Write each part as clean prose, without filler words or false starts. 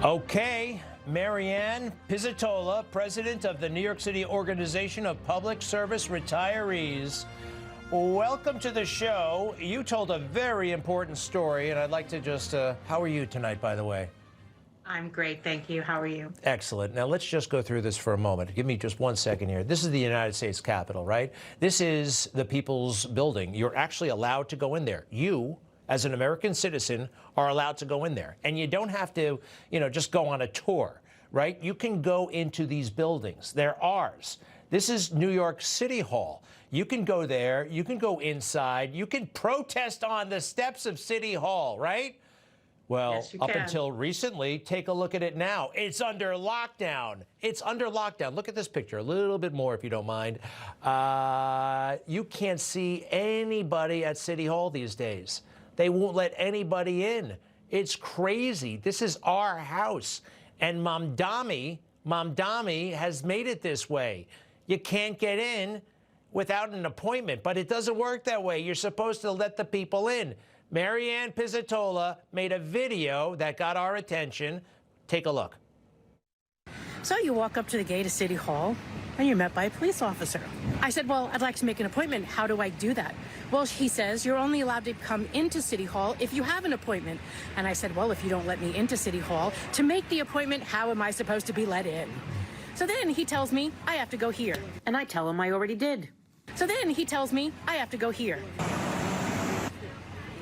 Okay, Marianne Pizzatola, president of the New York City Organization of Public Service Retirees. Welcome to the show. You told a very important story, and I'd like to just, how are you tonight, by the way? I'm great, thank you. How are you? Excellent. Now, let's just go through this for a moment. Give me just 1 second here. This is the United States Capitol, right? This is the people's building. You're actually allowed to go in there. You, as an American citizen, are allowed to go in there. And you don't have to, just go on a tour, right? You can go into these buildings. They're ours. This is New York City Hall. You can go there. You can go inside. You can protest on the steps of City Hall, right? Well, yes, up until recently, take a look at it now. It's under lockdown. It's under lockdown. Look at this picture a little bit more, if you don't mind. You can't see anybody at City Hall these days. They won't let anybody in. It's crazy. This is our house. And Mamdani has made it this way. You can't get in without an appointment, but it doesn't work that way. You're supposed to let the people in. Marianne Pizzatola made a video that got our attention. Take a look. So you walk up to the gate of City Hall, and you're met by a police officer. I said, well, I'd like to make an appointment. How do I do that? Well, he says, you're only allowed to come into City Hall if you have an appointment. And I said, well, if you don't let me into City Hall to make the appointment, how am I supposed to be let in? So then he tells me I have to go here. And I tell him I already did. So then he tells me I have to go here.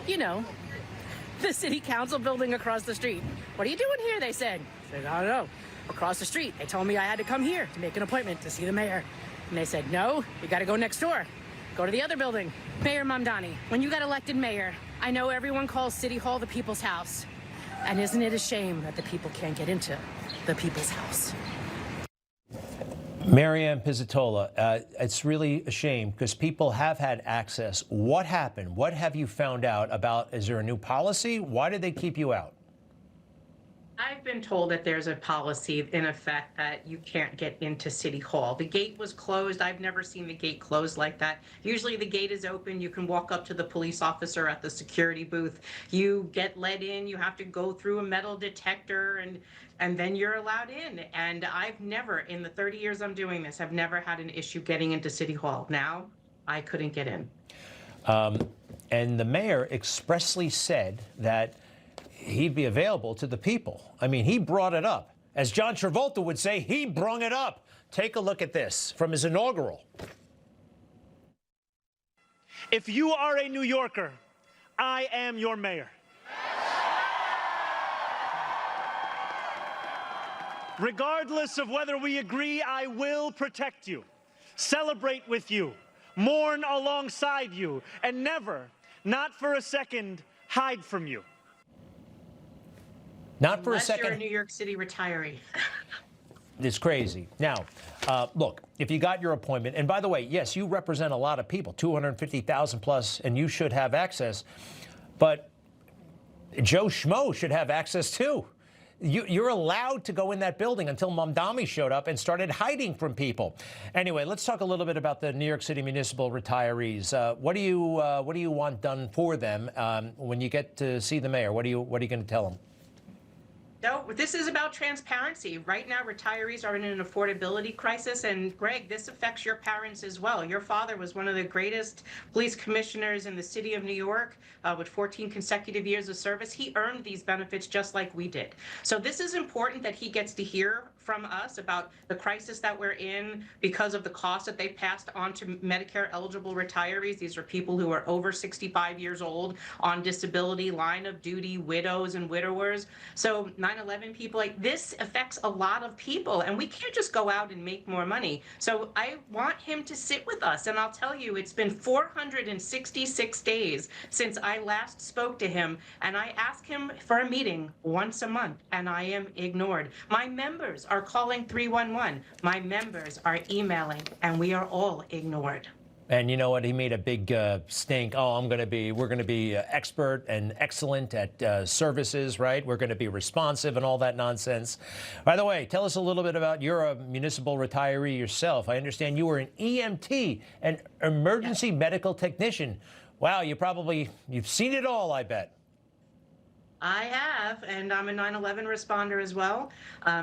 You know, the city council building across the street. What are you doing here, they said. I said, I don't know. Across the street, they told me I had to come here to make an appointment to see the mayor. And they said, no, you got to go next door. Go to the other building. Mayor Mamdani, when you got elected mayor, I know everyone calls City Hall the people's house. And isn't it a shame that the people can't get into the people's house? Marianne Pizzatola, it's really a shame because people have had access. What happened? What have you found out about? Is there a new policy? Why did they keep you out? I've been told that there's a policy in effect that you can't get into City Hall. The gate was closed. I've never seen the gate closed like that. Usually the gate is open. You can walk up to the police officer at the security booth. You get let in. You have to go through a metal detector and then you're allowed in. And I've never, in the 30 years I'm doing this, I've never had an issue getting into City Hall. Now, I couldn't get in. And the mayor expressly said that he'd be available to the people. I mean, he brought it up. As John Travolta would say, he brung it up. Take a look at this from his inaugural. If you are a New Yorker, I am your mayor. Regardless of whether we agree, I will protect you, celebrate with you, mourn alongside you, and never, not for a second, hide from you. Not for Unless a second. you're a New York City retiree. It's crazy. Now, look, if you got your appointment, and by the way, yes, you represent a lot of people, 250,000 plus, and you should have access, but Joe Schmo should have access too. You're allowed to go in that building until Mamdani showed up and started hiding from people. Anyway, let's talk a little bit about the New York City municipal retirees. What do you want done for them when you get to see the mayor? What are you going to tell them? No, this is about transparency. Right now, retirees are in an affordability crisis. And Greg, this affects your parents as well. Your father was one of the greatest police commissioners in the city of New York with 14 consecutive years of service. He earned these benefits just like we did. So this is important that he gets to hear from us about the crisis that we're in because of the cost that they passed on to Medicare eligible retirees. These are people who are over 65 years old on disability, line of duty, widows and widowers. So 9/11 people, like this affects a lot of people and we can't just go out and make more money. So I want him to sit with us. And I'll tell you, it's been 466 days since I last spoke to him. And I ask him for a meeting once a month and I am ignored. My members are calling 311. My members are emailing, and we are all ignored. And you know what? He made a big stink. Oh, we're going to be expert and excellent at services, right? We're going to be responsive and all that nonsense. By the way, tell us a little bit about you're a municipal retiree yourself. I understand you were an EMT, an emergency medical technician. Wow, you've seen it all, I bet. I have, and I'm a 9/11 responder as well.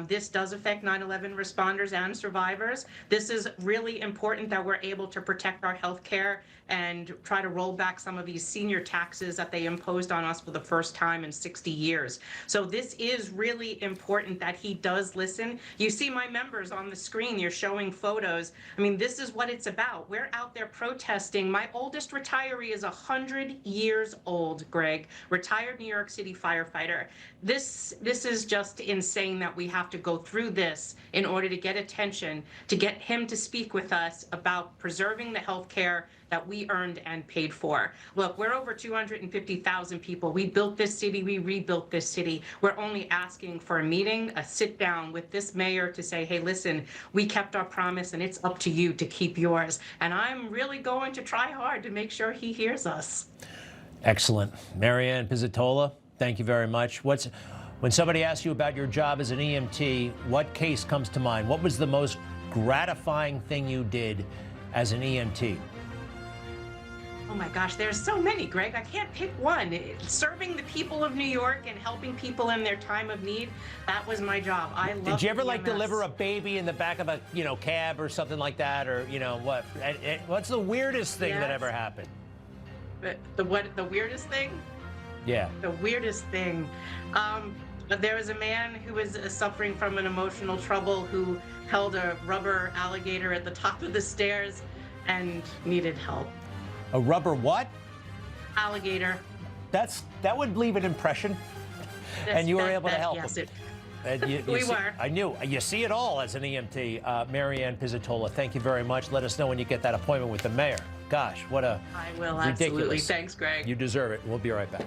This does affect 9/11 responders and survivors. This is really important that we're able to protect our health care and try to roll back some of these senior taxes that they imposed on us for the first time in 60 years. So this is really important that he does listen. You see my members on the screen, you're showing photos. I mean, this is what it's about. We're out there protesting. My oldest retiree is 100 years old, Greg, retired New York City firefighter. This is just insane that we have to go through this in order to get attention, to get him to speak with us about preserving the health care that we earned and paid for. Look, we're over 250,000 people. We built this city, we rebuilt this city. We're only asking for a meeting, a sit down with this mayor to say, hey, listen, we kept our promise and it's up to you to keep yours. And I'm really going to try hard to make sure he hears us. Excellent. Marianne Pizzatola, thank you very much. When somebody asks you about your job as an EMT, what case comes to mind? What was the most gratifying thing you did as an EMT? Oh my gosh, there's so many, Greg. I can't pick one. Serving the people of New York and helping people in their time of need, that was my job. I love Did you ever EMS. like deliver a baby in the back of a cab or something like that, or what? What's the weirdest thing that Yes. ever happened? The weirdest thing? Yeah. The weirdest thing. There was a man who was suffering from an emotional trouble who held a rubber alligator at the top of the stairs and needed help. A rubber what? Alligator. That would leave an impression. And you were able to help yes, him. We were. I knew. You see it all as an EMT. Marianne Pizzatola, thank you very much. Let us know when you get that appointment with the mayor. Gosh, what a I will, ridiculous. absolutely. Thanks, Greg. You deserve it. We'll be right back.